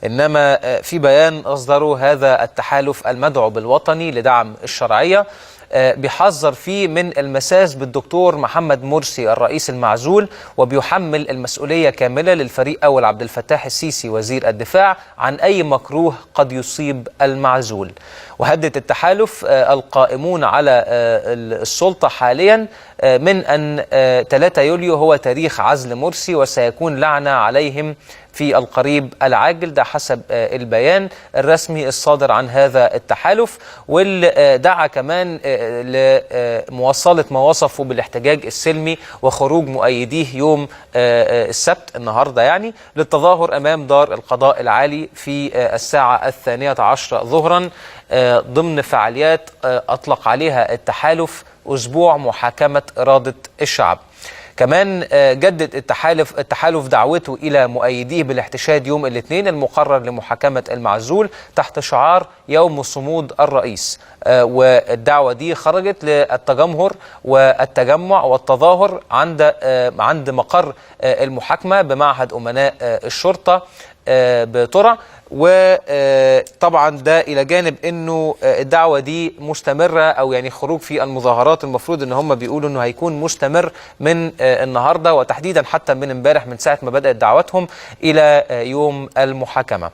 إنما في بيان أصدره هذا التحالف المدعو بالوطني لدعم الشرعية بيحذر فيه من المساس بالدكتور محمد مرسي الرئيس المعزول، وبيحمل المسؤولية كاملة للفريق أول عبد الفتاح السيسي وزير الدفاع عن أي مكروه قد يصيب المعزول. وهدد التحالف القائمون على السلطة حاليا من أن 3 يوليو هو تاريخ عزل مرسي، وسيكون لعنة عليهم في القريب العاجل. ده حسب البيان الرسمي الصادر عن هذا التحالف، واللي دعا كمان لمواصلة ما وصفه بالاحتجاج السلمي وخروج مؤيديه يوم السبت النهاردة يعني للتظاهر أمام دار القضاء العالي في الساعة 12 ظهرا ضمن فعاليات أطلق عليها التحالف أسبوع محاكمة إرادة الشعب. كمان جدد التحالف دعوته إلى مؤيديه بالاحتشاد يوم الاثنين المقرر لمحاكمة المعزول تحت شعار يوم صمود الرئيس. والدعوة دي خرجت للتجمهر والتجمع والتظاهر عند مقر المحاكمة بمعهد أمناء الشرطة بترع. وطبعا ده الى جانب انه الدعوه دي مستمره، او يعني خروج في المظاهرات المفروض ان هم بيقولوا انه هيكون مستمر من النهارده، وتحديدا حتى من امبارح من ساعه ما بدات دعوتهم الى يوم المحاكمه.